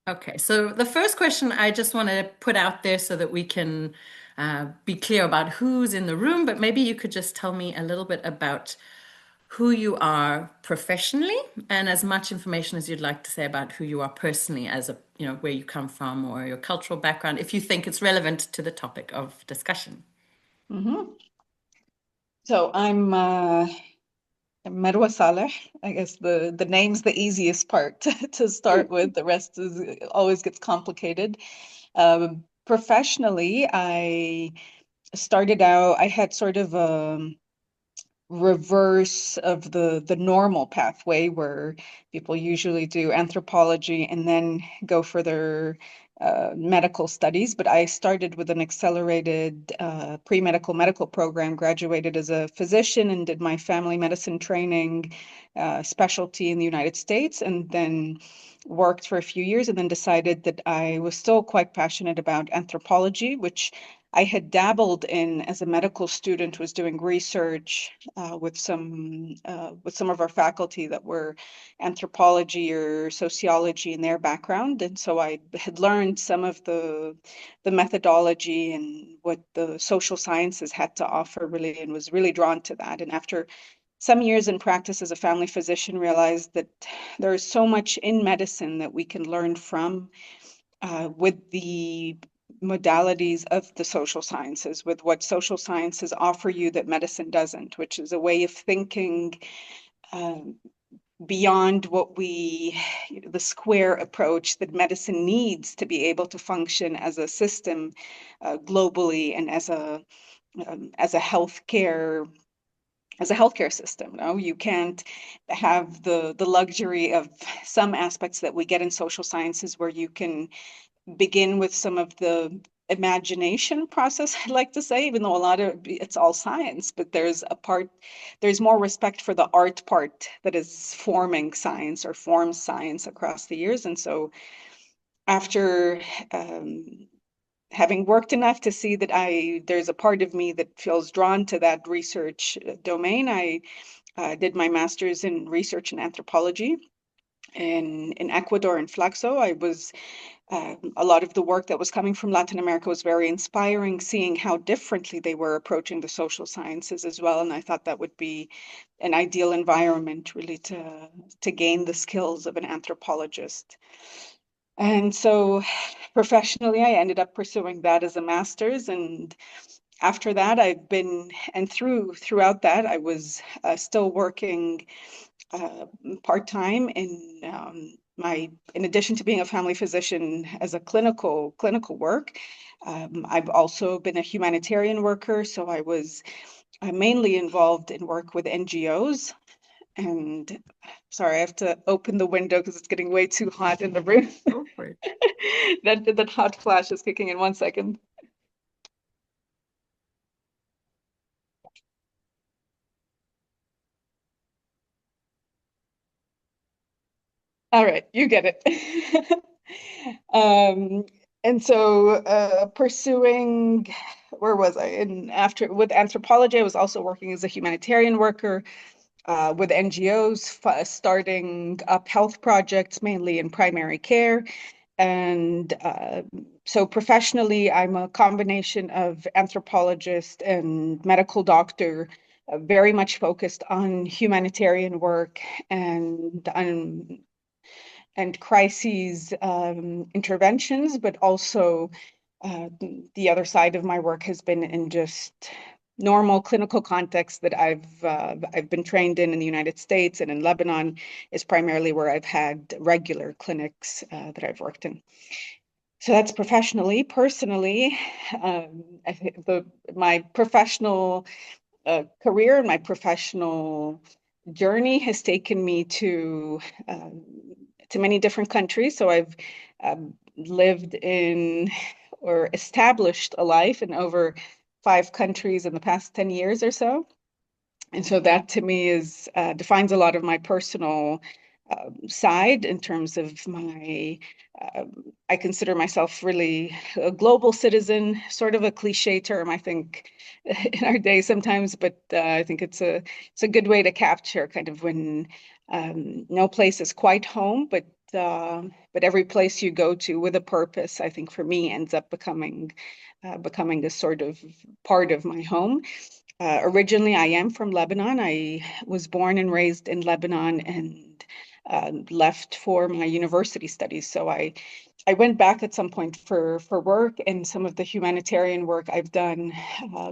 Okay, so the first question I just want to put out there so that we can be clear about who's in the room, but maybe you could just tell me a little bit about who you are professionally and as much information as you'd like to say about who you are personally as a, where you come from or your cultural background, if you think it's relevant to the topic of discussion. hmm So I'm Marwa Saleh. I guess the name's the easiest part to start with. The rest is always gets complicated. Professionally, I started out, I had sort of a reverse of the normal pathway where people usually do anthropology and then go for their medical studies. But I started with an accelerated pre-medical medical program, graduated as a physician and did my family medicine training specialty in the United States, and then worked for a few years and then decided that I was still quite passionate about anthropology, which I had dabbled in as a medical student, was doing research with some of our faculty that were anthropology or sociology in their background, and so I had learned some of the methodology and what the social sciences had to offer, really, and was really drawn to that. And after some years in practice as a family physician, realized that there is so much in medicine that we can learn from with the modalities of the social sciences, with what social sciences offer you that medicine doesn't, which is a way of thinking um, beyond the square approach that medicine needs to be able to function as a system globally and as a healthcare system. No, you can't have the luxury of some aspects that we get in social sciences where you can begin with some of the imagination process, I'd like to say, even though a lot of it's all science, but there's more respect for the art part that is forming science or forms science across the years. And so after having worked enough to see that there's a part of me that feels drawn to that research domain, I did my master's in research and anthropology in Ecuador in FLACSO. A lot of the work that was coming from Latin America was very inspiring, seeing how differently they were approaching the social sciences as well. And I thought that would be an ideal environment really to gain the skills of an anthropologist. And so professionally, I ended up pursuing that as a master's. And after that, throughout that, I was still working uh, part-time in addition to being a family physician as a clinical work. I've also been a humanitarian worker, so I was mainly involved in work with NGOs. And sorry, I have to open the window because it's getting way too hot in the room. Go for it. That hot flash is kicking in 1 second. All right, you get it. Um, and so pursuing, where was I? And after with anthropology, I was also working as a humanitarian worker with NGOs, starting up health projects, mainly in primary care. And so professionally, I'm a combination of anthropologist and medical doctor, very much focused on humanitarian work and crises interventions, but also uh, the other side of my work has been in just normal clinical context that I've been trained in the United States, and in Lebanon is primarily where I've had regular clinics that I've worked in. So that's professionally. Personally, I think my professional career and my professional journey has taken me to many different countries. So I've lived in or established a life in over 5 countries in the past 10 years or so. And so that to me is defines a lot of my personal side in terms of I consider myself really a global citizen, sort of a cliche term, I think, in our day sometimes, but I think it's a good way to capture kind of when no place is quite home, but but every place you go to with a purpose, I think for me ends up becoming a sort of part of my home. Originally, I am from Lebanon. I was born and raised in Lebanon and left for my university studies. So I went back at some point for work, and some of the humanitarian work I've done.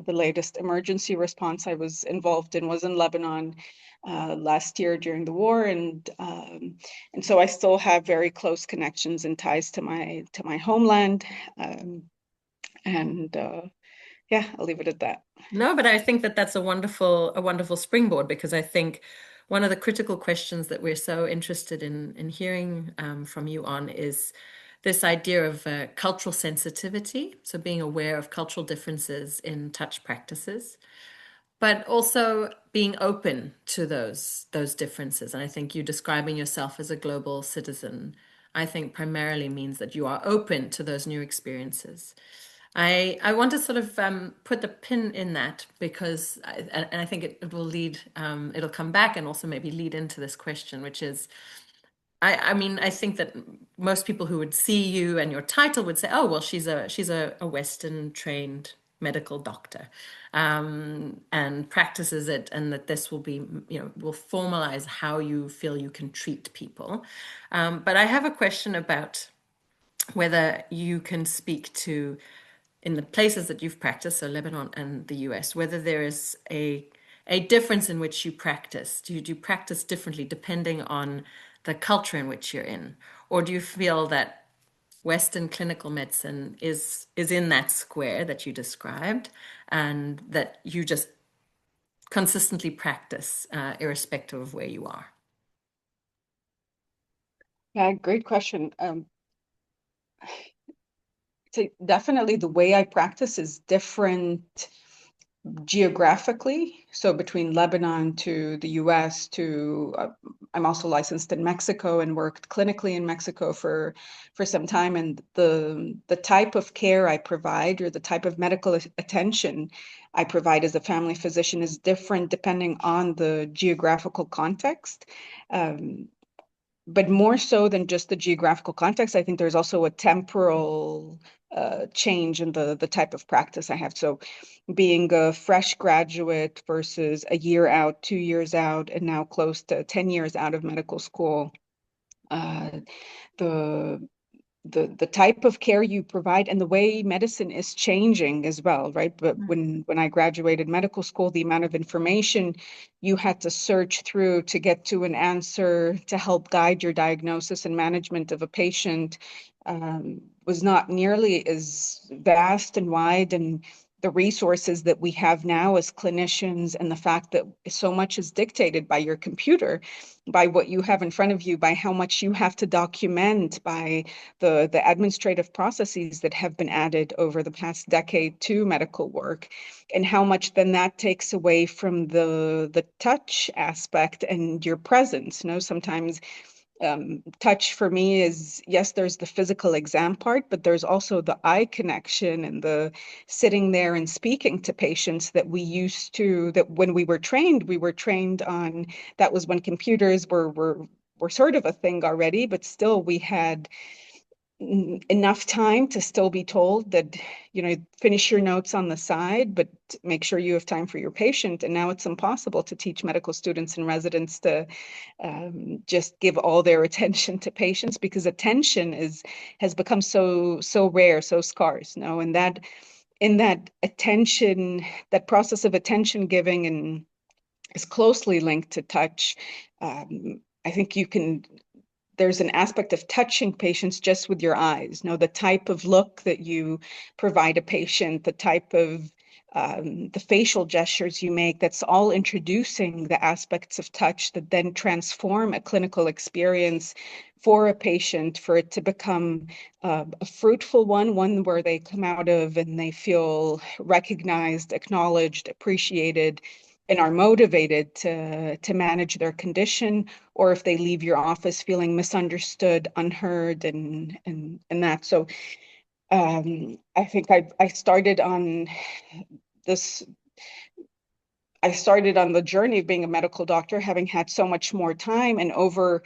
The latest emergency response I was involved in was in Lebanon last year during the war, and so I still have very close connections and ties to my homeland. Um, and yeah, I'll leave it at that. No, but I think that that's a wonderful springboard because I think one of the critical questions that we're so interested in hearing from you on is this idea of cultural sensitivity. So being aware of cultural differences in touch practices, but also being open to those differences. And I think you describing yourself as a global citizen, I think primarily means that you are open to those new experiences. I want to sort of put the pin in that because and I think it will lead it'll come back and also maybe lead into this question, which is I mean, I think that most people who would see you and your title would say, "Oh, well, she's a Western trained medical doctor, and practices it, and that this will be, will formalize how you feel you can treat people." But I have a question about whether you can speak to, in the places that you've practiced, so Lebanon and the US, whether there is a difference in which you practice. Do you practice differently depending on the culture in which you're in? Or do you feel that Western clinical medicine is in that square that you described and that you just consistently practice irrespective of where you are? Yeah, great question. So definitely the way I practice is different geographically. So between Lebanon to the US to I'm also licensed in Mexico and worked clinically in Mexico for some time. And the type of care I provide or the type of medical attention I provide as a family physician is different depending on the geographical context. Um, but more so than just the geographical context, I think there's also a temporal change in the type of practice I have. So being a fresh graduate versus a year out, 2 years out, and now close to 10 years out of medical school, uh, the the type of care you provide and the way medicine is changing as well, right? But when I graduated medical school, the amount of information you had to search through to get to an answer to help guide your diagnosis and management of a patient was not nearly as vast and wide, and the resources that we have now as clinicians and the fact that so much is dictated by your computer, by what you have in front of you, by how much you have to document, by the administrative processes that have been added over the past decade to medical work, and how much then that takes away from the touch aspect and your presence. Sometimes touch for me is, yes, there's the physical exam part, but there's also the eye connection and the sitting there and speaking to patients that that when we were trained on, that was when computers were sort of a thing already, but still we had enough time to still be told that, finish your notes on the side, but make sure you have time for your patient. And now it's impossible to teach medical students and residents to just give all their attention to patients, because attention has become so rare, so scarce. And that in that attention, that process of attention giving and is closely linked to touch. I think there's an aspect of touching patients just with your eyes. The type of look that you provide a patient, the type of the facial gestures you make, that's all introducing the aspects of touch that then transform a clinical experience for a patient, for it to become a fruitful one where they come out of and they feel recognized, acknowledged, appreciated, and are motivated to manage their condition, or if they leave your office feeling misunderstood, unheard, and that. So I think I started on this. I started on the journey of being a medical doctor, having had so much more time, and over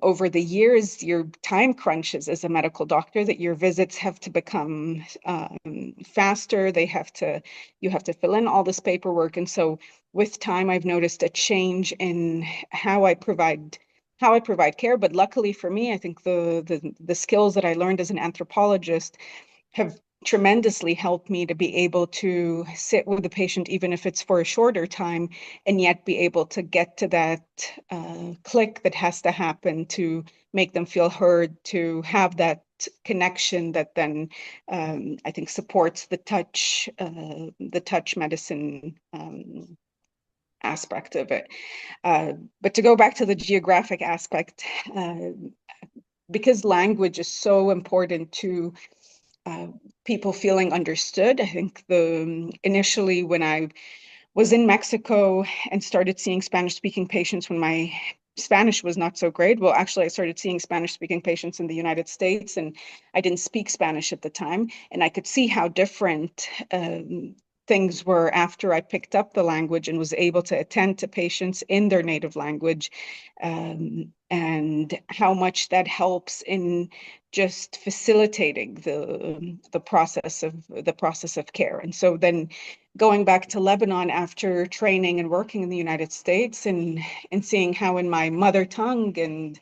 over the years, your time crunches as a medical doctor, that your visits have to become faster. You have to fill in all this paperwork. And so with time, I've noticed a change in how I provide care. But luckily for me, I think the skills that I learned as an anthropologist have tremendously helped me to be able to sit with the patient, even if it's for a shorter time, and yet be able to get to that click that has to happen to make them feel heard, to have that connection that then I think supports the touch medicine aspect of it. But to go back to the geographic aspect, because language is so important to people feeling understood. I think initially when I was in Mexico and started seeing Spanish-speaking patients when my Spanish was not so great. Well, actually, I started seeing Spanish-speaking patients in the United States, and I didn't speak Spanish at the time. And I could see how different things were after I picked up the language and was able to attend to patients in their native language, and how much that helps in just facilitating the process of care. And so then going back to Lebanon after training and working in the United States, and seeing how in my mother tongue and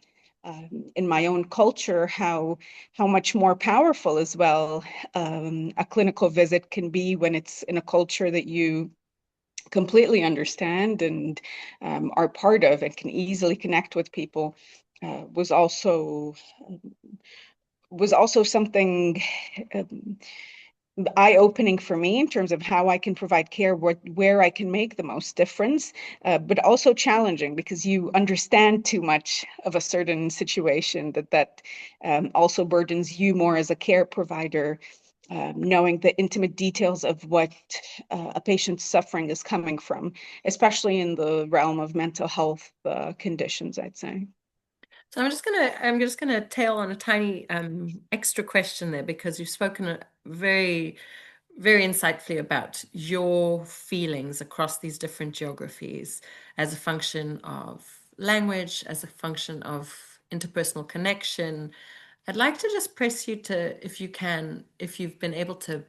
in my own culture, how much more powerful as well a clinical visit can be when it's in a culture that you completely understand and are part of and can easily connect with people, was also something eye-opening for me in terms of how I can provide care, where I can make the most difference, but also challenging because you understand too much of a certain situation that also burdens you more as a care provider, knowing the intimate details of what a patient's suffering is coming from, especially in the realm of mental health conditions, I'd say. So I'm just gonna tail on a tiny extra question there because you've spoken very very insightfully about your feelings across these different geographies as a function of language, as a function of interpersonal connection. I'd like to just press you to, if you can, if you've been able to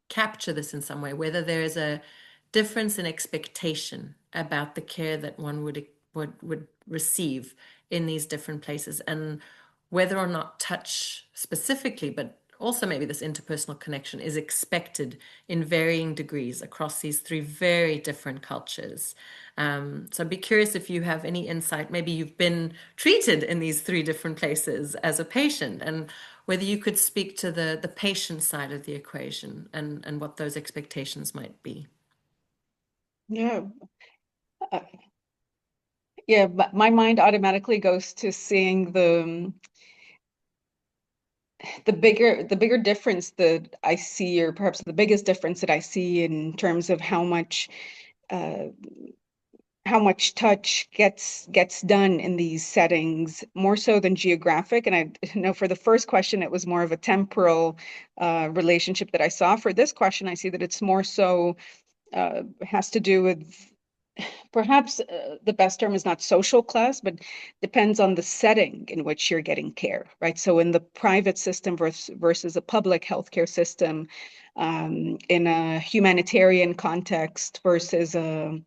capture this in some way, whether there is a difference in expectation about the care that one would receive in these different places, and whether or not touch specifically, but also maybe this interpersonal connection is expected in varying degrees across these three very different cultures. So I'd be curious if you have any insight. Maybe you've been treated in these three different places as a patient, and whether you could speak to the patient side of the equation and what those expectations might be. Yeah. Uh, yeah, but my mind automatically goes to seeing the bigger difference that I see, or perhaps the biggest difference that I see in terms of uh, how much touch gets done in these settings, more so than geographic. And I know for the first question, it was more of a temporal relationship that I saw. For this question, I see that it's more so has to do with perhaps the best term is not social class, but depends on the setting in which you're getting care, right? So in the private system versus a public healthcare system, in a humanitarian context versus a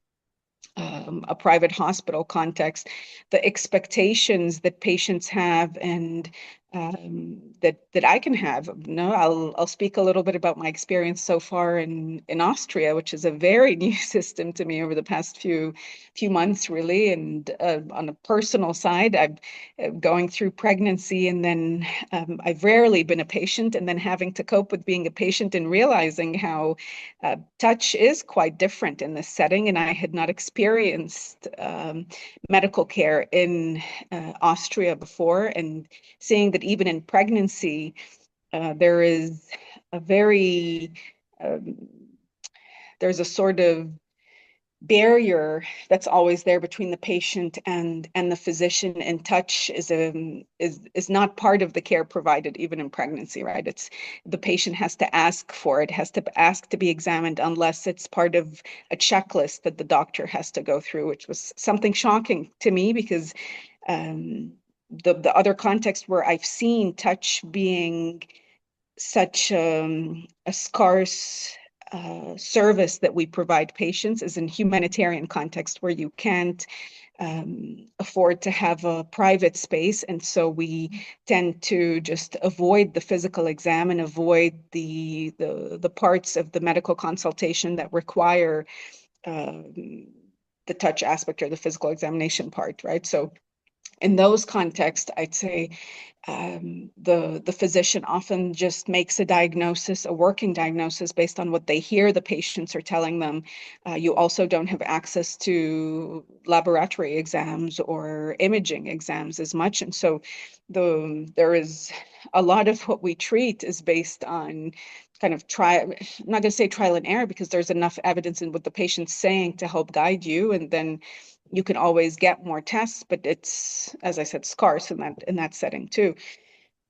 private hospital context, the expectations that patients have and that I can have. No, I'll speak a little bit about my experience so far in Austria, which is a very new system to me over the past few months, really. And on a personal side, I've going through pregnancy, and then I've rarely been a patient, and then having to cope with being a patient and realizing how touch is quite different in this setting. And I had not experienced medical care in Austria before, and seeing that even in pregnancy, there is a very, um, there's a sort of barrier that's always there between the patient and the physician, and touch is not part of the care provided even in pregnancy, right? It's the patient has to ask for it, has to ask to be examined, unless it's part of a checklist that the doctor has to go through, which was something shocking to me because the other context where I've seen touch being such a scarce service that we provide patients is in humanitarian context where you can't afford to have a private space. And so we tend to just avoid the physical exam and avoid the parts of the medical consultation that require the touch aspect or the physical examination part, right? So in those contexts, I'd say the physician often just makes a diagnosis, a working diagnosis based on what they hear the patients are telling them. You also don't have access to laboratory exams or imaging exams as much. And so there is a lot of what we treat is based on kind of I'm not going to say trial and error because there's enough evidence in what the patient's saying to help guide you. And then you can always get more tests, but it's, as I said, scarce in that setting too.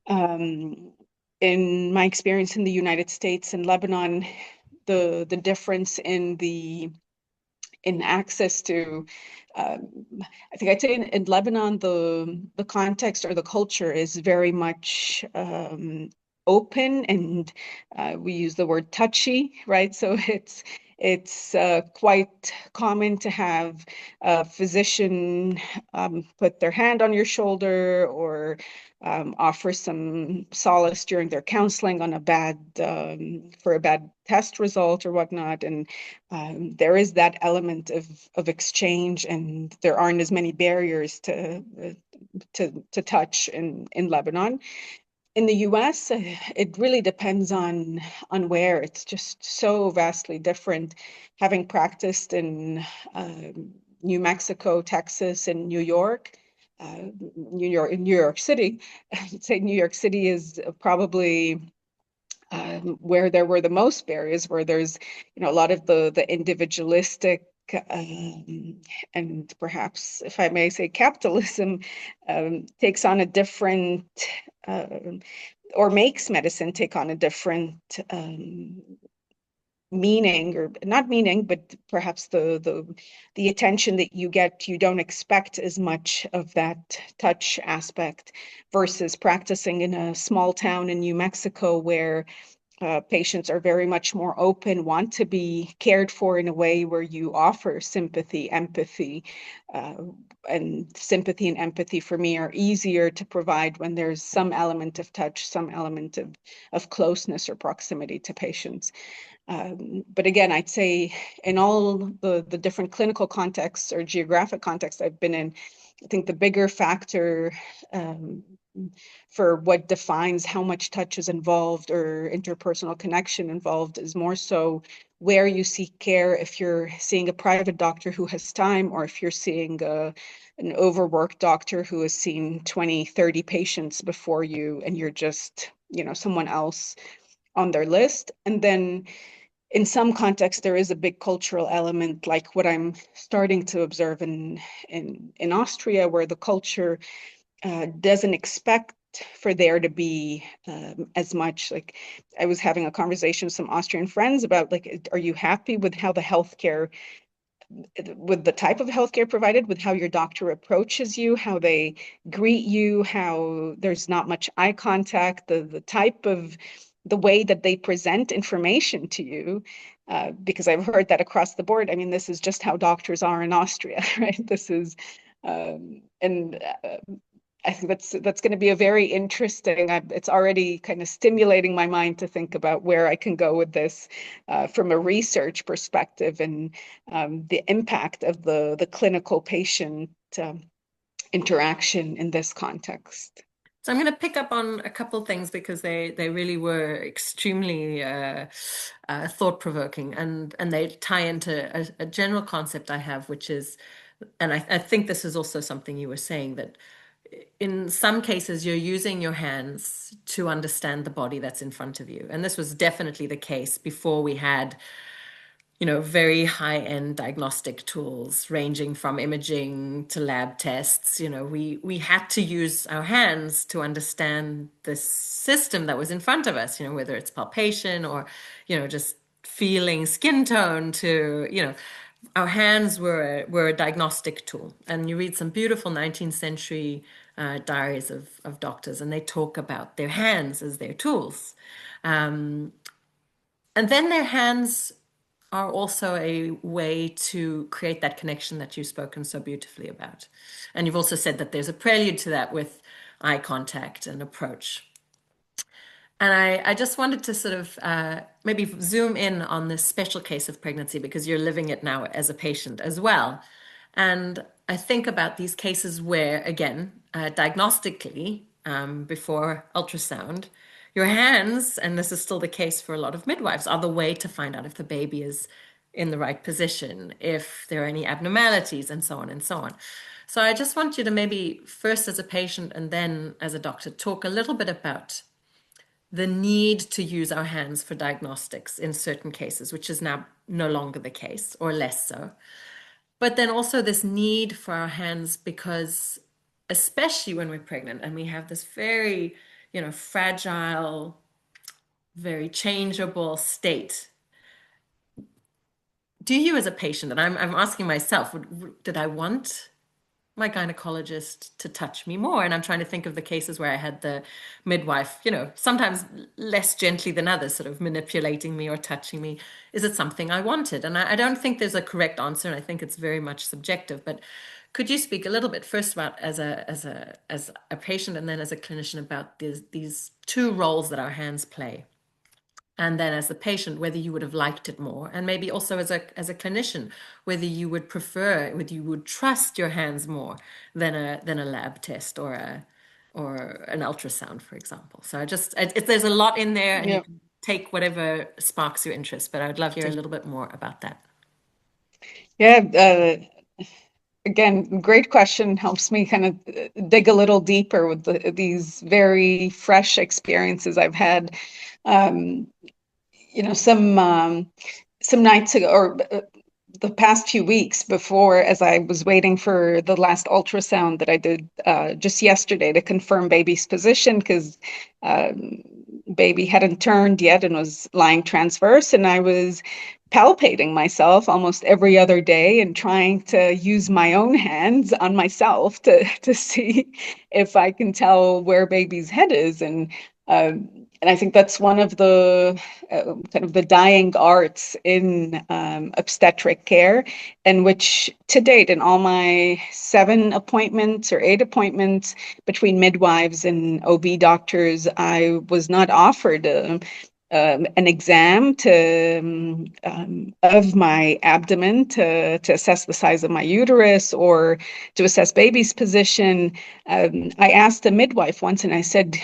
In my experience in the United States and Lebanon, the difference in access to I think I'd say in Lebanon the context or the culture is very much open, and we use the word touchy, right? So it's quite common to have a physician put their hand on your shoulder or offer some solace during their counseling on for a bad test result or whatnot. And there is that element of exchange, and there aren't as many barriers to touch in Lebanon. In the US, it really depends on where. It's just so vastly different. Having practiced in New Mexico, Texas, and New York, in New York City, I'd say New York City is probably where there were the most barriers, where there's a lot of the individualistic and perhaps, if I may say, capitalism takes on a different or makes medicine take on a different meaning, or not meaning, but perhaps the attention that you get, you don't expect as much of that touch aspect versus practicing in a small town in New Mexico where patients are very much more open, want to be cared for in a way where you offer sympathy, empathy, and sympathy and empathy for me are easier to provide when there's some element of touch, some element of closeness or proximity to patients. But again, I'd say in all the different clinical contexts or geographic contexts I've been in, I think the bigger factor for what defines how much touch is involved or interpersonal connection involved is more so where you seek care, if you're seeing a private doctor who has time, or if you're seeing an overworked doctor who has seen 20, 30 patients before you, and you're just, someone else on their list. And then in some contexts, there is a big cultural element, like what I'm starting to observe in Austria, where the culture doesn't expect for there to be as much. Like, I was having a conversation with some Austrian friends about, like, are you happy with how with the type of healthcare provided, with how your doctor approaches you, how they greet you, how there's not much eye contact, the way that they present information to you, because I've heard that across the board. I mean, this is just how doctors are in Austria, right? This is, and I think that's going to be a very interesting. It's already kind of stimulating my mind to think about where I can go with this from a research perspective, and the impact of the clinical patient interaction in this context. So I'm going to pick up on a couple things because they really were extremely thought-provoking, and they tie into a general concept I have, which is, and I think this is also something you were saying, that in some cases you're using your hands to understand the body that's in front of you. And this was definitely the case before we had, very high-end diagnostic tools ranging from imaging to lab tests. We had to use our hands to understand the system that was in front of us, whether it's palpation or, just feeling skin tone to, our hands were a diagnostic tool. And you read some beautiful 19th century diaries of doctors, and they talk about their hands as their tools. Um, and then their hands are also a way to create that connection that you've spoken so beautifully about. And you've also said that there's a prelude to that with eye contact and approach. And I just wanted to sort of maybe zoom in on this special case of pregnancy because you're living it now as a patient as well. And I think about these cases where, again, diagnostically, before ultrasound, your hands, and this is still the case for a lot of midwives, are the way to find out if the baby is in the right position, if there are any abnormalities, and so on and so on. So I just want you to maybe first as a patient and then as a doctor talk a little bit about the need to use our hands for diagnostics in certain cases, which is now no longer the case or less so. But then also this need for our hands because, especially when we're pregnant and we have this very, fragile, very changeable state. Do you, as a patient, and I'm asking myself, did I want my gynecologist to touch me more? And I'm trying to think of the cases where I had the midwife, sometimes less gently than others, sort of manipulating me or touching me. Is it something I wanted? And I don't think there's a correct answer, and I think it's very much subjective. But could you speak a little bit first about as a patient and then as a clinician about these two roles that our hands play? And then as the patient, whether you would have liked it more, and maybe also as a clinician, whether you would prefer, whether you would trust your hands more than a lab test or an ultrasound, for example. So there's a lot in there, and you Yeah. can take whatever sparks your interest, but I would love to hear a little bit more about that. Yeah, again, great question. Helps me kind of dig a little deeper with these very fresh experiences I've had. Um, some nights ago, or the past few weeks before, as I was waiting for the last ultrasound that I did just yesterday to confirm baby's position, because baby hadn't turned yet and was lying transverse, and I was palpating myself almost every other day and trying to use my own hands on myself to see if I can tell where baby's head is. And I think that's one of the kind of the dying arts in obstetric care, and which to date, in all my 7 appointments or 8 appointments between midwives and OB doctors, I was not offered an exam of my abdomen to assess the size of my uterus or to assess baby's position. I asked a midwife once, and I said,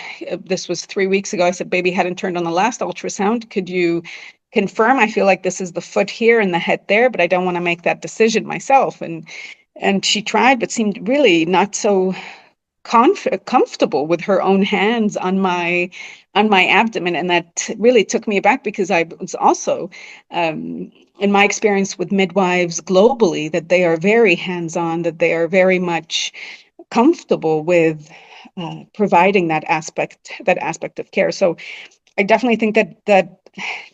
this was 3 weeks ago, I said, baby hadn't turned on the last ultrasound. Could you confirm? I feel like this is the foot here and the head there, but I don't want to make that decision myself. And she tried, but seemed really not so comfortable with her own hands on my abdomen, and that really took me aback, because I was also in my experience with midwives globally, that they are very hands-on, that they are very much comfortable with providing that aspect of care. So I definitely think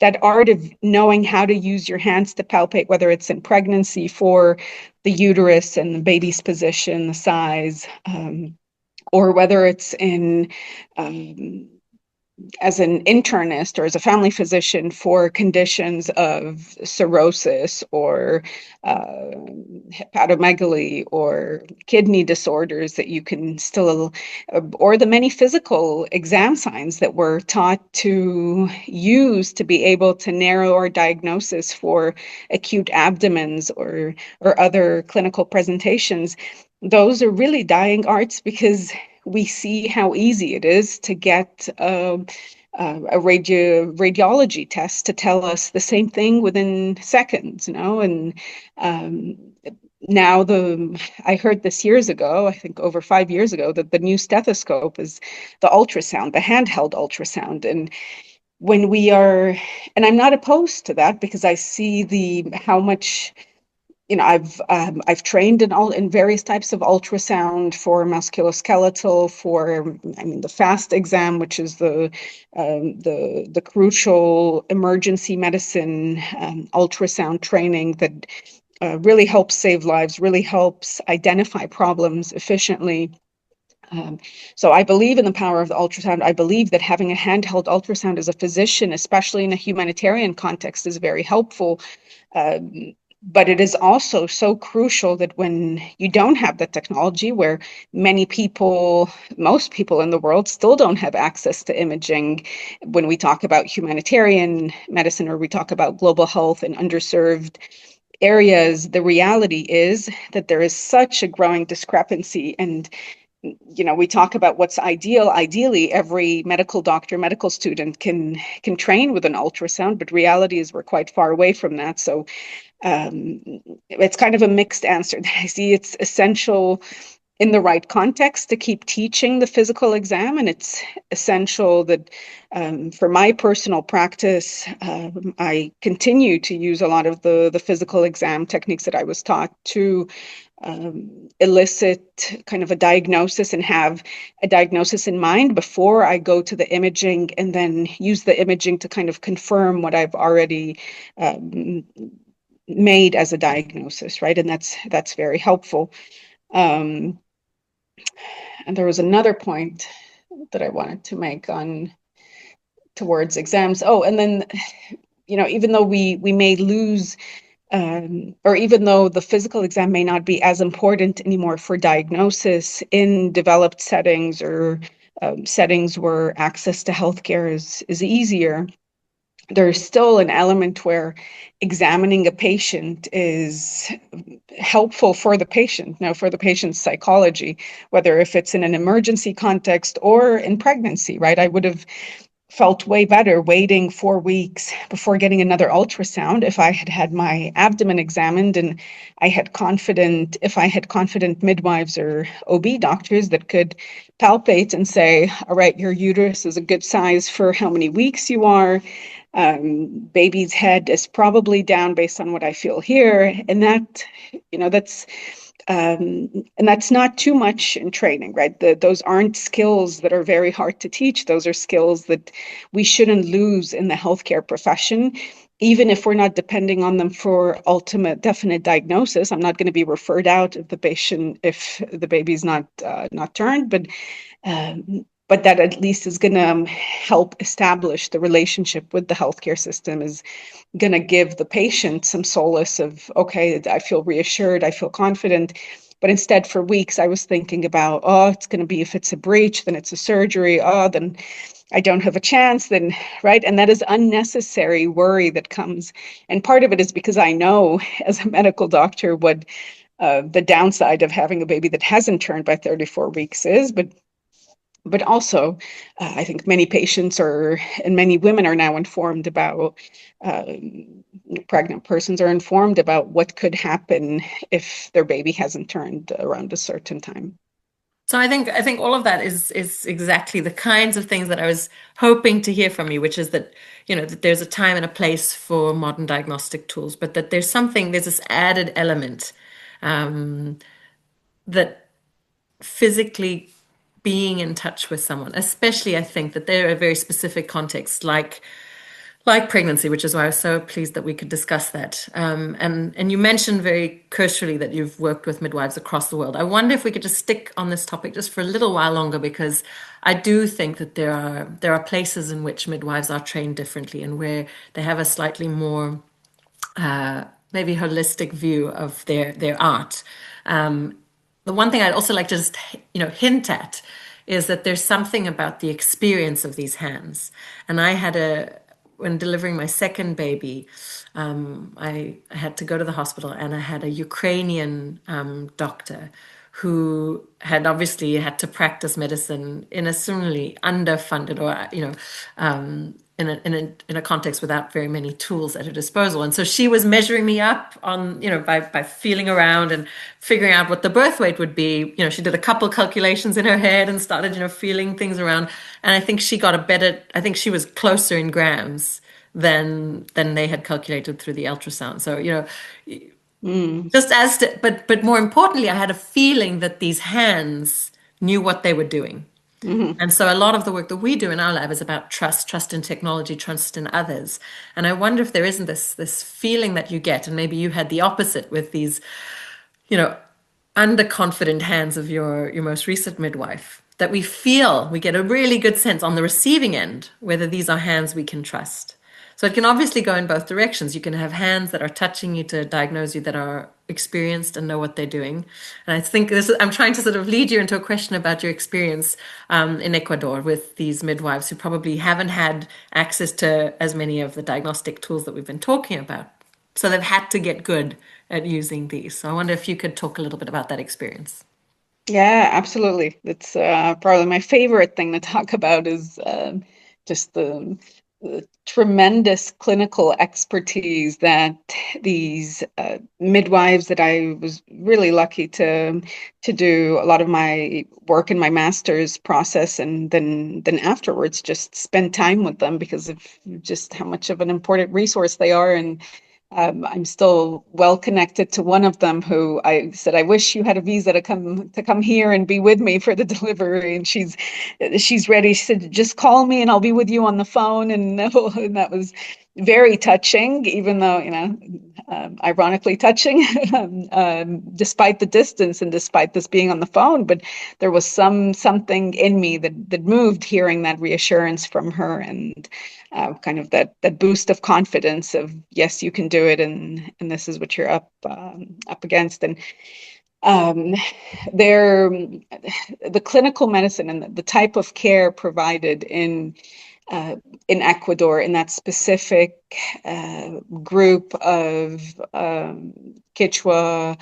that art of knowing how to use your hands to palpate, whether it's in pregnancy for the uterus and the baby's position, the size, or whether it's in as an internist or as a family physician for conditions of cirrhosis or hepatomegaly or kidney disorders that you can still, or the many physical exam signs that we're taught to use to be able to narrow our diagnosis for acute abdomens or other clinical presentations. Those are really dying arts, because we see how easy it is to get a radiology test to tell us the same thing within seconds, and now I heard this years ago, I think over 5 years ago, that the new stethoscope is the ultrasound, the handheld ultrasound. And when we are, and I'm not opposed to that, because I see how much, I've trained in various types of ultrasound for musculoskeletal, for the FAST exam, which is the crucial emergency medicine ultrasound training that really helps save lives, really helps identify problems efficiently. So I believe in the power of the ultrasound. I believe that having a handheld ultrasound as a physician, especially in a humanitarian context, is very helpful. But it is also so crucial that when you don't have the technology, where many people, most people in the world still don't have access to imaging, when we talk about humanitarian medicine or we talk about global health and underserved areas, the reality is that there is such a growing discrepancy. And we talk about what's ideal. Ideally, every medical doctor, medical student can train with an ultrasound, but reality is we're quite far away from that. So it's kind of a mixed answer that I see. It's essential in the right context to keep teaching the physical exam, and it's essential that for my personal practice, I continue to use a lot of the physical exam techniques that I was taught to elicit kind of a diagnosis and have a diagnosis in mind before I go to the imaging, and then use the imaging to kind of confirm what I've already made as a diagnosis, right? And that's very helpful. And there was another point that I wanted to make on towards exams. Oh, and then, even though we may lose, or even though the physical exam may not be as important anymore for diagnosis in developed settings or settings where access to healthcare is easier, there's still an element where examining a patient is helpful for the patient, for the patient's psychology, whether if it's in an emergency context or in pregnancy, right? I would have felt way better waiting 4 weeks before getting another ultrasound if I had had my abdomen examined and if I had confident midwives or OB doctors that could palpate and say, all right, your uterus is a good size for how many weeks you are. Baby's head is probably down based on what I feel here. And that's not too much in training, right? Those aren't skills that are very hard to teach. Those are skills that we shouldn't lose in the healthcare profession, even if we're not depending on them for ultimate definite diagnosis. I'm not going to be referred out if the baby's not turned, but that at least is going to help establish the relationship with the healthcare system, is going to give the patient some solace of, okay, I feel reassured, I feel confident. But instead, for weeks, I was thinking about, oh, it's going to be, if it's a breach, then it's a surgery. Oh, then I don't have a chance, then, right? And that is unnecessary worry that comes. And part of it is because I know as a medical doctor what the downside of having a baby that hasn't turned by 34 weeks is. But also, I think many patients and many women are now informed about, pregnant persons are informed about what could happen if their baby hasn't turned around a certain time. So I think all of that is exactly the kinds of things that I was hoping to hear from you, which is that, that there's a time and a place for modern diagnostic tools, but that there's this added element, that physically being in touch with someone, especially I think that there are very specific contexts like pregnancy, which is why I was so pleased that we could discuss that. And you mentioned very crucially that you've worked with midwives across the world. I wonder if we could just stick on this topic just for a little while longer, because I do think that there are places in which midwives are trained differently and where they have a slightly more maybe holistic view of their art. The one thing I'd also like to just hint at is that there's something about the experience of these hands. And when delivering my second baby, I had to go to the hospital, and I had a Ukrainian doctor who had obviously had to practice medicine in a similarly underfunded, or in a context without very many tools at her disposal. And so she was measuring me up on, by feeling around and figuring out what the birth weight would be. She did a couple calculations in her head and started, feeling things around. And I think I think she was closer in grams than they had calculated through the ultrasound. So, just but more importantly, I had a feeling that these hands knew what they were doing. Hmm. And so a lot of the work that we do in our lab is about trust, trust in technology, trust in others. And I wonder if there isn't this feeling that you get, and maybe you had the opposite with these, you know, underconfident hands of your most recent midwife, that we get a really good sense on the receiving end whether these are hands we can trust. So it can obviously go in both directions. You can have hands that are touching you to diagnose you that are experienced and know what they're doing. And I think I'm trying to sort of lead you into a question about your experience in Ecuador with these midwives who probably haven't had access to as many of the diagnostic tools that we've been talking about. So they've had to get good at using these. So I wonder if you could talk a little bit about that experience. Yeah, absolutely. It's probably my favorite thing to talk about is just the tremendous clinical expertise that these midwives that I was really lucky to do a lot of my work in my master's process, and then afterwards just spend time with them because of just how much of an important resource they are. And I'm still well connected to one of them who I said, I wish you had a visa to come here and be with me for the delivery. And she's ready. She said, just call me and I'll be with you on the phone. And, and that was very touching, even though, ironically touching, despite the distance and despite this being on the phone. But there was something in me that moved hearing that reassurance from her, and kind of that boost of confidence of, yes, you can do it, and this is what you're up against. And um, there, the clinical medicine and the type of care provided in Ecuador, in that specific group of Quechua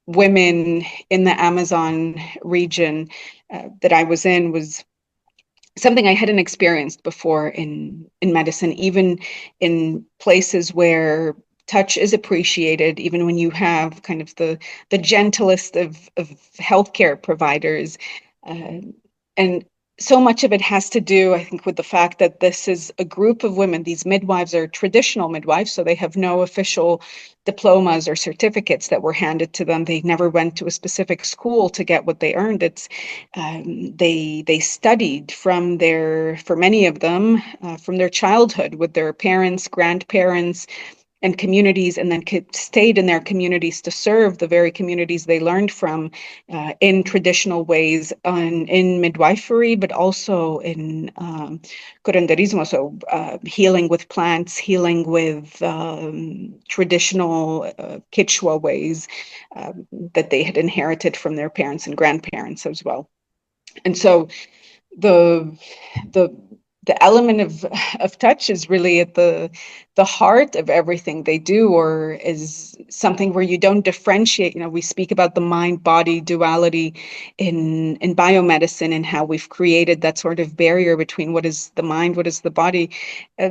women in the Amazon region that I was in, was something I hadn't experienced before in medicine, even in places where touch is appreciated, even when you have kind of the gentlest of healthcare providers. And so much of it has to do, I think, with the fact that this is a group of women. These midwives are traditional midwives, so they have no official diplomas or certificates that were handed to them. They never went to a specific school to get what they earned. It's they studied for many of them, from their childhood with their parents, grandparents, and communities, and then stayed in their communities to serve the very communities they learned from in traditional ways, in midwifery, but also in curanderismo, so healing with plants, healing with traditional Quechua ways that they had inherited from their parents and grandparents as well. And so the the the element of touch is really at the heart of everything they do, or is something where you don't differentiate. We speak about the mind body duality in biomedicine, and how we've created that sort of barrier between what is the mind, what is the body. Uh,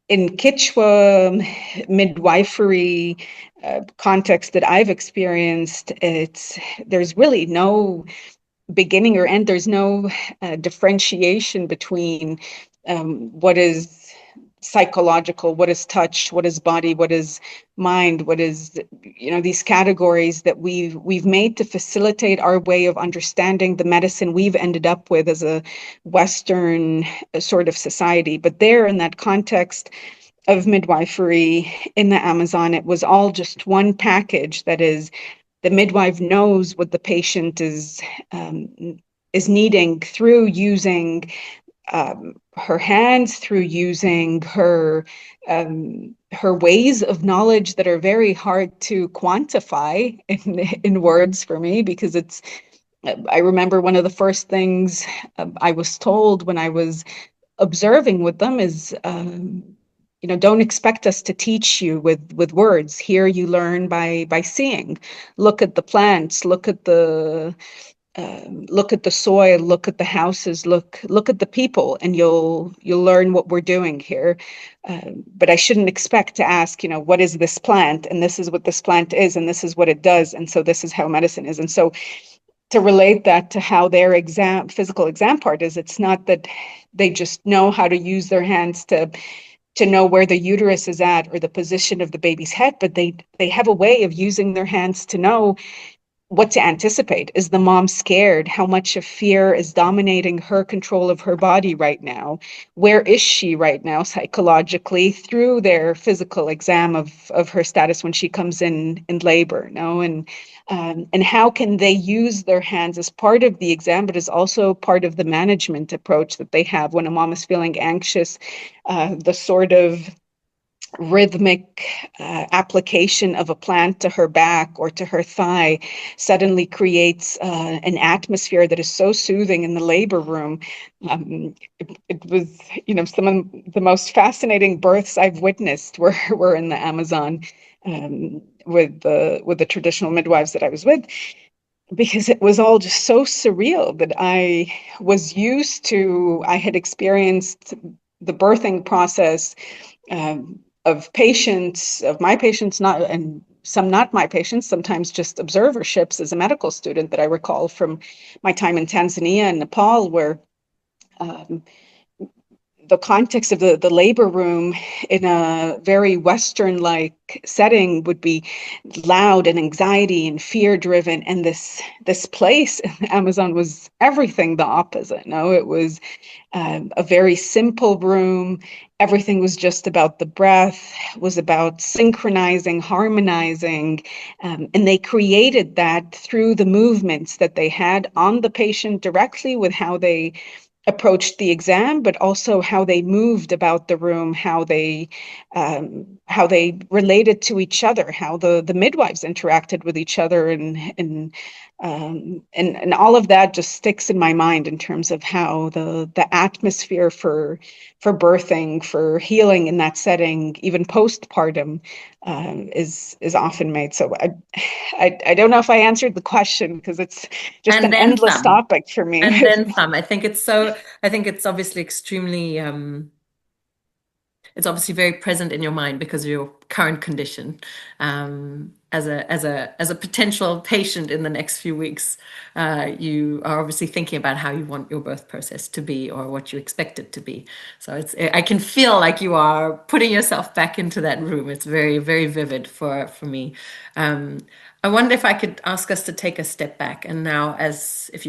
in Quechua midwifery context that I've experienced, there's really no beginning or end. There's no differentiation between what is psychological, what is touch, what is body, what is mind, what is, these categories that we've made to facilitate our way of understanding the medicine we've ended up with as a Western sort of society. But there, in that context of midwifery in the Amazon, it was all just one package. That is, the midwife knows what the patient is needing through using her hands, through using her ways of knowledge that are very hard to quantify in words for me, because I remember one of the first things I was told when I was observing with them is, don't expect us to teach you with words. Here you learn by seeing. Look at the plants, look at the soil, look at the houses, look at the people, and you'll learn what we're doing here. But I shouldn't expect to ask, what is this plant, and this is what this plant is, and this is what it does, and so this is how medicine is. And so to relate that to how their physical exam part is, it's not that they just know how to use their hands to know where the uterus is at or the position of the baby's head, but they have a way of using their hands to know what to anticipate. Is the mom scared? How much of fear is dominating her control of her body right now? Where is she right now psychologically through their physical exam of her status when she comes in labor? No, and how can they use their hands as part of the exam, but as also part of the management approach that they have when a mom is feeling anxious, the sort of rhythmic application of a plant to her back or to her thigh suddenly creates an atmosphere that is so soothing in the labor room. It was, some of the most fascinating births I've witnessed were in the Amazon, with the traditional midwives that I was with, because it was all just so surreal that I had experienced the birthing process of my patients, not, and some not my patients, sometimes just observerships as a medical student that I recall from my time in Tanzania and Nepal, where um, the context of the labor room in a very Western-like setting would be loud and anxiety and fear-driven, and this place in the Amazon was everything the opposite. No, it was a very simple room. Everything was just about the breath, was about synchronizing, harmonizing, and they created that through the movements that they had on the patient directly with how they approached the exam, but also how they moved about the room, how they related to each other, how the midwives interacted with each other, and all of that just sticks in my mind in terms of how the atmosphere for birthing, for healing in that setting, even postpartum, is often made. So I don't know if I answered the question because it's just And an then endless some. topic for me. And then some. I think it's obviously extremely it's obviously very present in your mind because of your current condition. As a potential patient in the next few weeks, you are obviously thinking about how you want your birth process to be or what you expect it to be. So I can feel like you are putting yourself back into that room. It's very, very vivid for me. Um, I wonder if I could ask us to take a step back and now, as if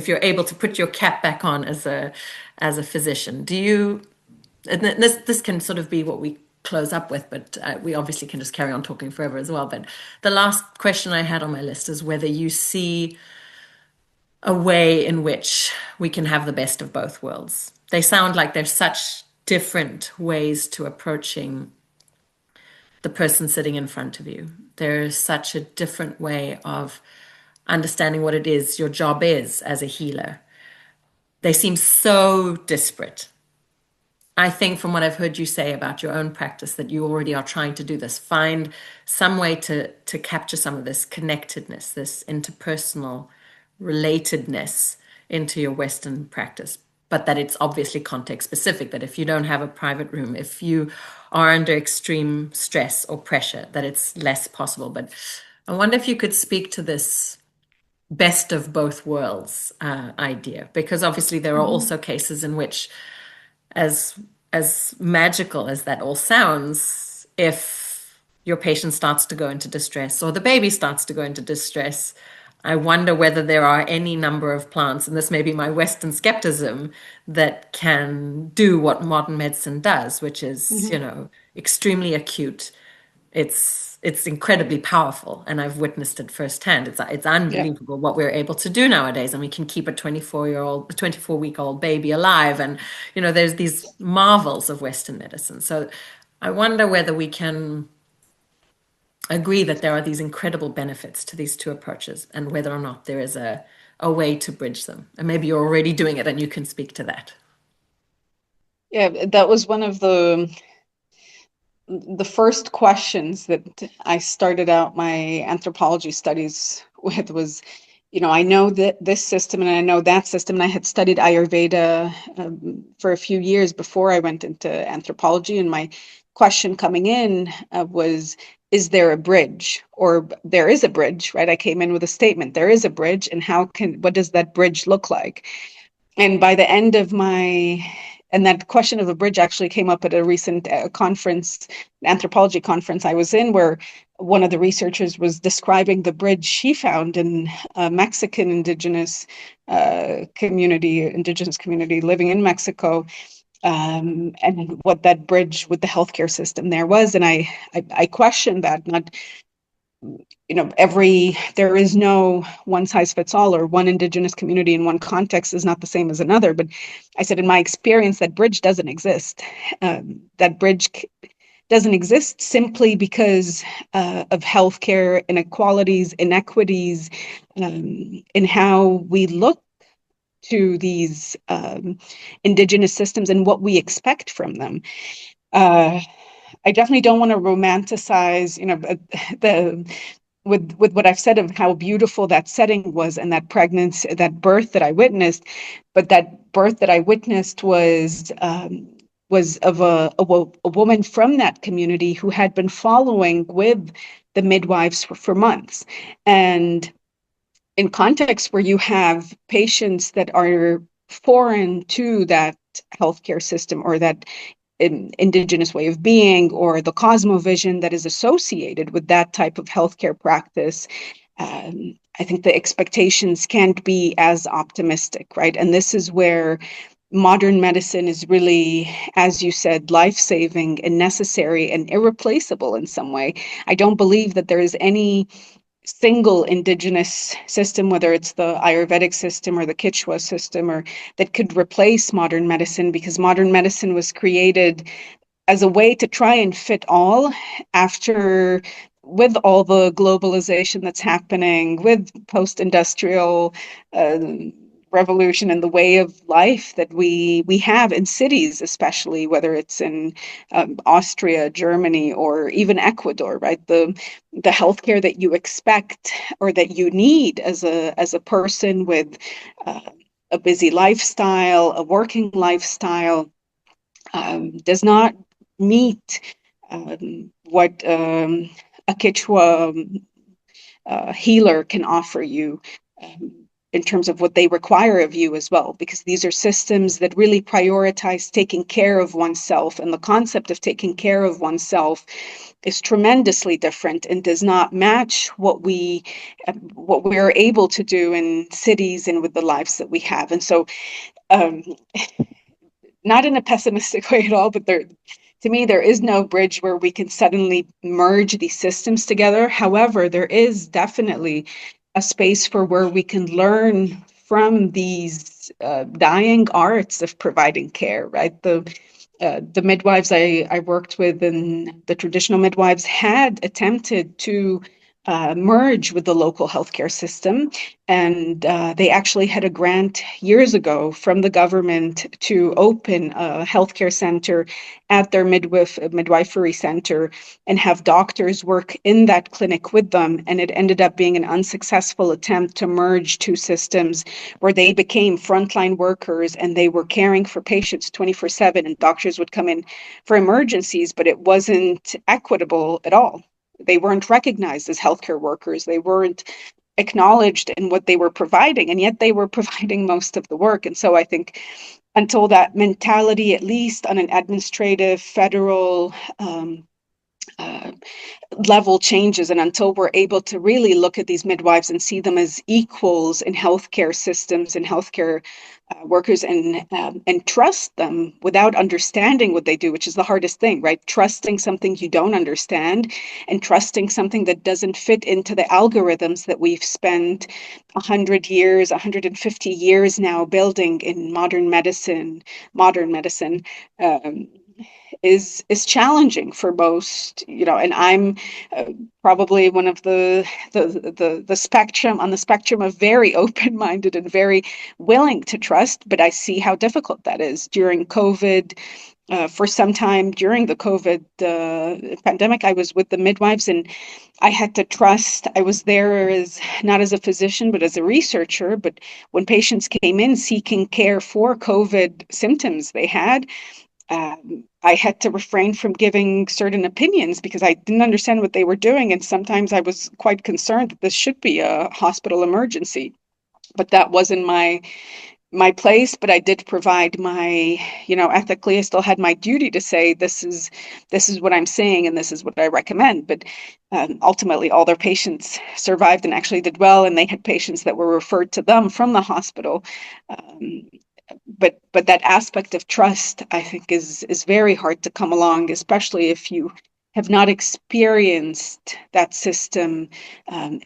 you're able to put your cap back on as a physician, do you, and this can sort of be what we close up with, but we obviously can just carry on talking forever as well. But the last question I had on my list is whether you see a way in which we can have the best of both worlds. They sound like there's such different ways to approaching the person sitting in front of you. There's such a different way of understanding what it is your job is as a healer. They seem so disparate. I think from what I've heard you say about your own practice that you already are trying to do this, find some way to capture some of this connectedness, this interpersonal relatedness into your Western practice, but that it's obviously context specific, that if you don't have a private room, if you are under extreme stress or pressure, that it's less possible. But I wonder if you could speak to this best of both worlds idea, because obviously there are Mhm. also cases in which, as as magical as that all sounds, if your patient starts to go into distress or the baby starts to go into distress, I wonder whether there are any number of plants, and this may be my Western skepticism, that can do what modern medicine does, which is, Mhm. extremely acute. It's incredibly powerful, and I've witnessed it firsthand. It's Yeah. unbelievable what we're able to do nowadays, and we can keep a 24-week-old baby alive, and there's these marvels of Western medicine. So I wonder whether we can agree that there are these incredible benefits to these two approaches, and whether or not there is a way to bridge them. And maybe you're already doing it, and you can speak to that. Yeah, that was one of the first questions that I started out my anthropology studies with was, I know that this system and I know that system, and I had studied Ayurveda for a few years before I went into anthropology. And my question coming in was, is there a bridge? Or there is a bridge, right? I came in with a statement, there is a bridge, and what does that bridge look like? And by the end of and that question of a bridge actually came up at a recent conference, anthropology conference I was in, where one of the researchers was describing the bridge she found in a Mexican indigenous community living in Mexico, and what that bridge with the healthcare system there was. And I questioned that. Not, there is no one size fits all, or one indigenous community in one context is not the same as another. But I said, in my experience, that bridge doesn't exist. That bridge doesn't exist simply because of healthcare inequalities, inequities, in how we look to these indigenous systems and what we expect from them. I definitely don't want to romanticize, the with what I've said of how beautiful that setting was and that pregnancy, that birth that I witnessed, but that birth that I witnessed was of a woman from that community who had been following with the midwives for months. And in contexts where you have patients that are foreign to that healthcare system, or that indigenous way of being, or the cosmovision that is associated with that type of healthcare practice, I think the expectations can't be as optimistic, right? And this is where modern medicine is really, as you said, life-saving and necessary and irreplaceable in some way. I don't believe that there is any single indigenous system, whether it's the Ayurvedic system or the Quechua system, or that could replace modern medicine, because modern medicine was created as a way to try and fit all after, with all the globalization that's happening, with post-industrial revolution and the way of life that we have in cities, especially whether it's in Austria, Germany, or even Ecuador, right? The healthcare that you expect or that you need as a person with a busy lifestyle, a working lifestyle, does not meet what a Quechua healer can offer you, in terms of what they require of you as well, because these are systems that really prioritize taking care of oneself. And the concept of taking care of oneself is tremendously different and does not match what we're able to do in cities and with the lives that we have. And so, um, not in a pessimistic way at all, but to me, there is no bridge where we can suddenly merge these systems together. However, there is definitely a space for where we can learn from these dying arts of providing care, right? The midwives I worked with, and the traditional midwives, had attempted to merge with the local healthcare system. And they actually had a grant years ago from the government to open a healthcare center at their midwifery center and have doctors work in that clinic with them. And it ended up being an unsuccessful attempt to merge two systems, where they became frontline workers and they were caring for patients 24/7, and doctors would come in for emergencies, but it wasn't equitable at all. They weren't recognized as healthcare workers. They weren't acknowledged in what they were providing, and yet they were providing most of the work. And so I think until that mentality, at least on an administrative, federal uh, level, changes, and until we're able to really look at these midwives and see them as equals in healthcare systems and healthcare workers, and trust them without understanding what they do, which is the hardest thing, right? Trusting something you don't understand, and trusting something that doesn't fit into the algorithms that we've spent 100 years, 150 years now building in modern medicine. Um, is challenging for most, and I'm probably one of the spectrum, on the spectrum of very open-minded and very willing to trust, but I see how difficult that is. During COVID, for some time during the COVID pandemic, I was with the midwives, and I had to trust. I was there as not as a physician, but as a researcher. But when patients came in seeking care for COVID symptoms they had, I had to refrain from giving certain opinions because I didn't understand what they were doing. And sometimes I was quite concerned that this should be a hospital emergency. But that wasn't my place, but I did provide my, ethically, I still had my duty to say this is what I'm saying and this is what I recommend. But ultimately, all their patients survived and actually did well, and they had patients that were referred to them from the hospital. Um, but that aspect of trust, I think, is very hard to come along, especially if you have not experienced that system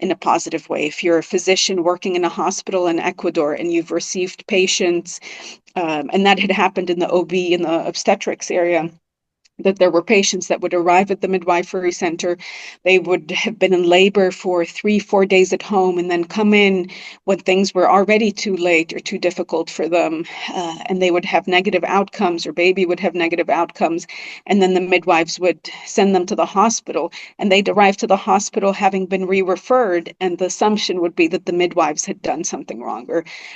in a positive way. If you're a physician working in a hospital in Ecuador and you've received patients, and that had happened in the OB, in the obstetrics area, that there were patients that would arrive at the midwifery center. They would have been in labor for 3, 4 days at home and then come in when things were already too late or too difficult for them. And they would have negative outcomes, or baby would have negative outcomes. And then the midwives would send them to the hospital. And they'd arrive to the hospital having been re-referred. And the assumption would be that the midwives had done something wrong,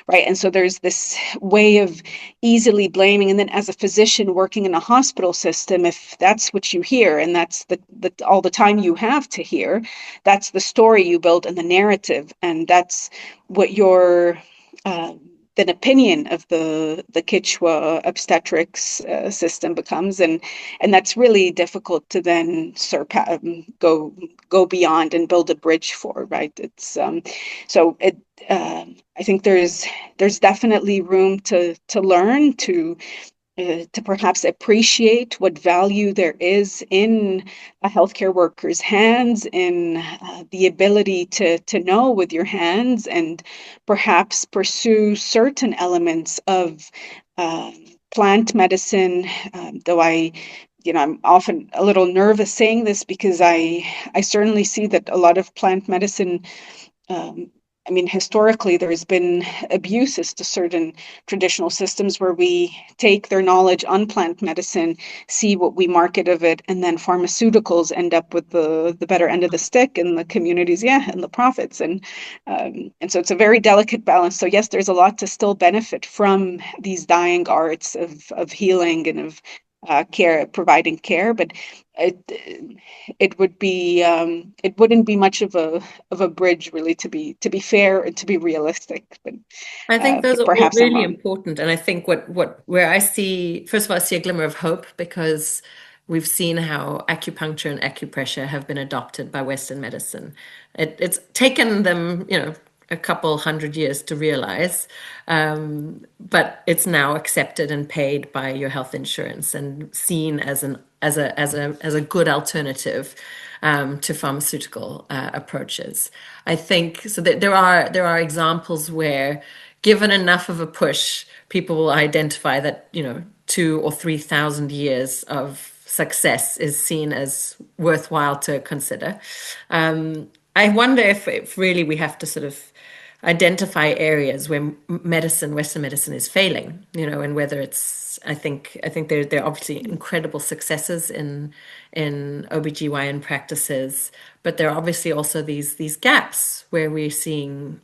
right? And so there's this way of easily blaming. And then as a physician working in a hospital system, if that's what you hear and that's the all the time you have to hear, that's the story you build and the narrative, and that's what your an opinion of the Quechua obstetrics system becomes, and that's really difficult to then surpass, go beyond and build a bridge for, right? It's so it I think there's definitely room to learn to perhaps appreciate what value there is in a healthcare worker's hands, in the ability to know with your hands, and perhaps pursue certain elements of uh, plant medicine. Though I'm often a little nervous saying this because I certainly see that a lot of plant medicine. Um, I mean, historically, there's been abuses to certain traditional systems where we take their knowledge on plant medicine, see what we market of it, and then pharmaceuticals end up with the better end of the stick, and the communities, yeah, and the profits, and so it's a very delicate balance. So yes, there's a lot to still benefit from these dying arts of healing and of care, providing care, but it it would be it wouldn't be much of a bridge, really, to be fair and to be realistic. I think those But are all perhaps I'm really wrong. important. And I think where I see, first of all, I see a glimmer of hope because we've seen how acupuncture and acupressure have been adopted by Western medicine. It's taken them, a couple hundred years to realize, but it's now accepted and paid by your health insurance and seen as a good alternative to pharmaceutical approaches. I think so that there are examples where, given enough of a push, people will identify that 2 or 3 thousand years of success is seen as worthwhile to consider. I wonder if really we have to sort of identify areas where Western medicine is failing, and whether I think there are obviously incredible successes in OBGYN practices, but there are obviously also these gaps where we're seeing,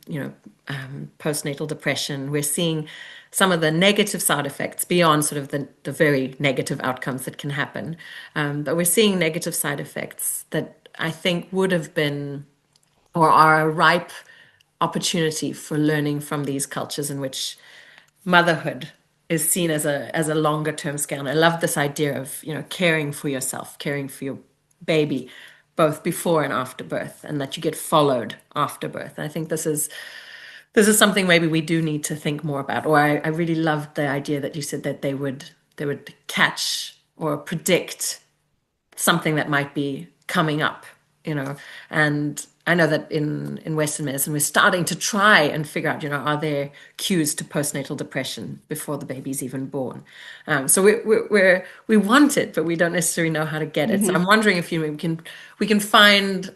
postnatal depression. We're seeing some of the negative side effects beyond sort of the very negative outcomes that can happen. But we're seeing negative side effects that I think would have been or are a ripe opportunity for learning from these cultures in which motherhood is seen as a longer term scale. And I love this idea of, caring for yourself, caring for your baby, both before and after birth, and that you get followed after birth. And I think this is something maybe we do need to think more about. Or I really loved the idea that you said that they would catch or predict something that might be coming up, and I know that in Western medicine, we're starting to try and figure out, are there cues to postnatal depression before the baby's even born? So we want it, but we don't necessarily know how to get it. So Hmm. I'm wondering if we can find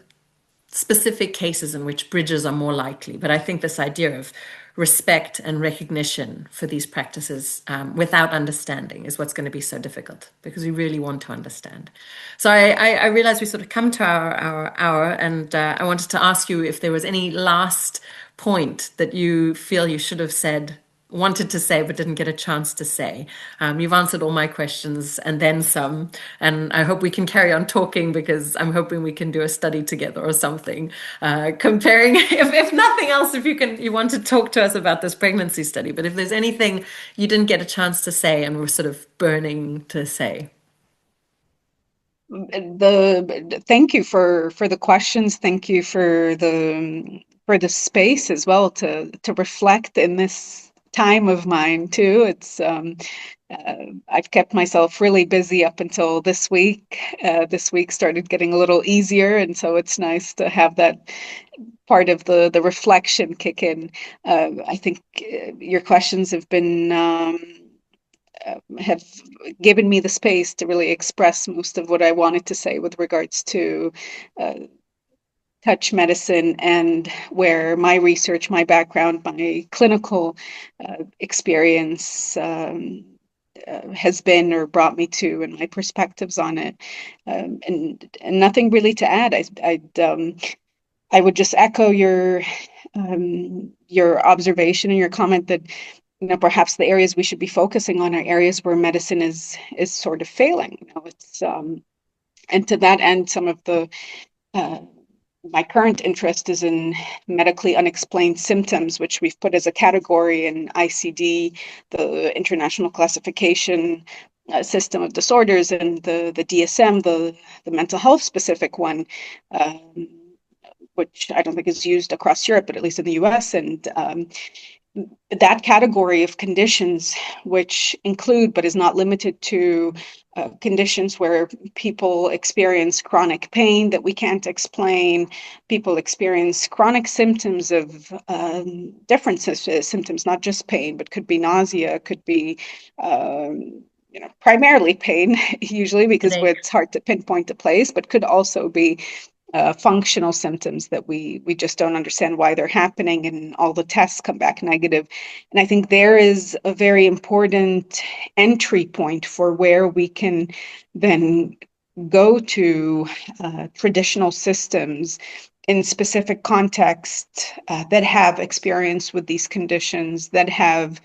specific cases in which bridges are more likely. But I think this idea of respect and recognition for these practices without understanding is what's going to be so difficult because we really want to understand. So I realize we sort of come to our hour, and I wanted to ask you if there was any last point that you feel you should have said wanted to say but didn't get a chance to say. You've answered all my questions and then some, and I hope we can carry on talking because I'm hoping we can do a study together or something, comparing. If nothing else, if you want to talk to us about this pregnancy study, but if there's anything you didn't get a chance to say and were sort of burning to say. Thank you for the questions. Thank you for the space as well to reflect in this time of mine too. I've kept myself really busy up until this week. This week started getting a little easier, and so it's nice to have that part of the reflection kick in. I think your questions have given me the space to really express most of what I wanted to say with regards to uh, touch medicine and where my research, my background, my clinical experience has been or brought me to, and my perspectives on it. And nothing really to add. I would just echo your observation and your comment that perhaps the areas we should be focusing on are areas where medicine is sort of failing. It's and to that end, some of the uh, my current interest is in medically unexplained symptoms, which we've put as a category in ICD, the International Classification System of Disorders, and the DSM, the mental health specific one. Which I don't think is used across Europe, but at least in the US. And that category of conditions, which include but is not limited to conditions where people experience chronic pain that we can't explain, people experience chronic symptoms of different symptoms, not just pain, but could be nausea, could be primarily pain, usually because Headache. it's hard to pinpoint the place, but could also be functional symptoms that we just don't understand why they're happening, and all the tests come back negative. And I think there is a very important entry point for where we can then go to traditional systems in specific contexts that have experience with these conditions, that have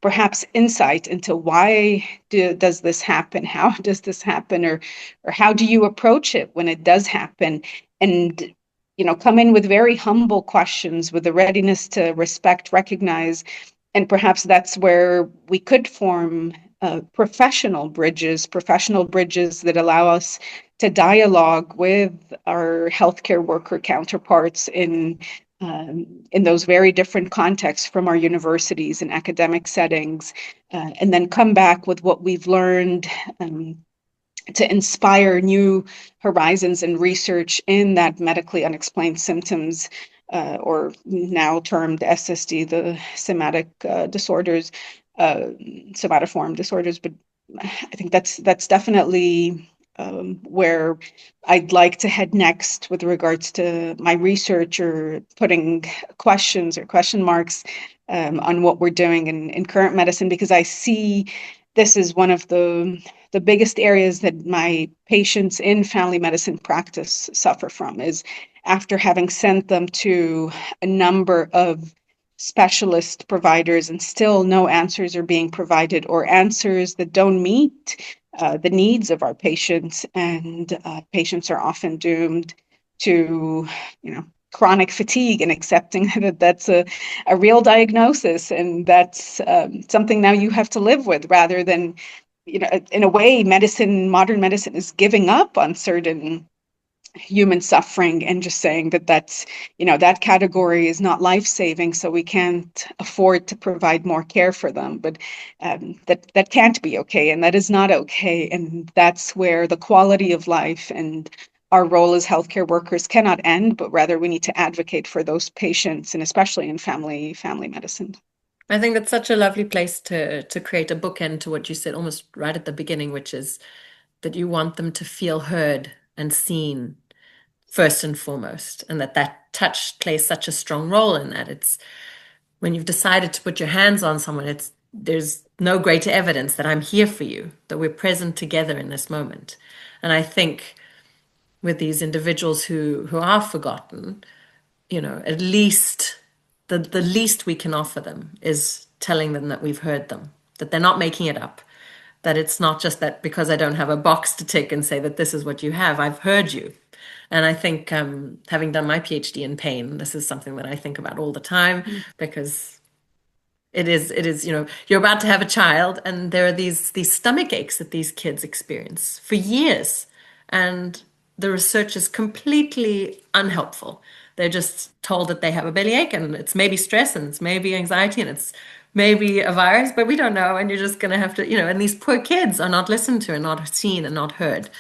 perhaps insight into why does this happen? How does this happen? Or how do you approach it when it does happen? And come in with very humble questions with the readiness to respect, recognize, and perhaps that's where we could form professional bridges that allow us to dialogue with our healthcare worker counterparts in those very different contexts from our universities and academic settings, and then come back with what we've learned to inspire new horizons and research in that medically unexplained symptoms, or now termed SSD, the somatic disorders, somatoform disorders. But I think that's definitely where I'd like to head next with regards to my research, or putting questions or question marks on what we're doing in current medicine, because I see this is one of the biggest areas that my patients in family medicine practice suffer from, is after having sent them to a number of specialist providers and still no answers are being provided, or answers that don't meet the needs of our patients, and patients are often doomed to, chronic fatigue, and accepting that that's a real diagnosis, and that's something now you have to live with, rather than, in a way, modern medicine is giving up on certain human suffering and just saying that that category is not life-saving, so we can't afford to provide more care for them. But that can't be okay, and that is not okay, and that's where the quality of life and our role as healthcare workers cannot end, but rather we need to advocate for those patients, and especially in family medicine. I think that's such a lovely place to create a bookend to what you said almost right at the beginning, which is that you want them to feel heard and seen first and foremost, and that touch plays such a strong role in that. It's when you've decided to put your hands on someone, there's no greater evidence that I'm here for you, that we're present together in this moment. And I think with these individuals who are forgotten, at least the least we can offer them is telling them that we've heard them, that they're not making it up, that it's not just that because I don't have a box to tick and say that this is what you have, I've heard you. And I think having done my PhD in pain, this is something that I think about all the time because it is, you're about to have a child and there are these stomach aches that these kids experience for years. And the research is completely unhelpful. They're just told that they have a bellyache and it's maybe stress and it's maybe anxiety and it's maybe a virus, but we don't know. And you're just going to have to, and these poor kids are not listened to and not seen and not heard.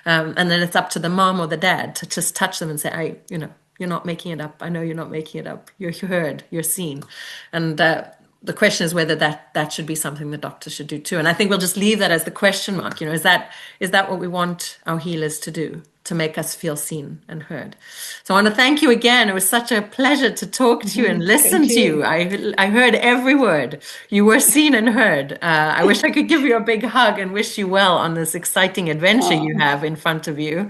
And then it's up to the mom or the dad to just touch them and say, you're not making it up. I know you're not making it up. You're heard, you're seen. And the question is whether that should be something the doctors should do too. And I think we'll just leave that as the question mark. Is that what we want our healers to do, to make us feel seen and heard? So I want to thank you again. It was such a pleasure to talk to you and listen to you. I heard every word. You were seen and heard. I wish I could give you a big hug and wish you well on this exciting adventure you have in front of you.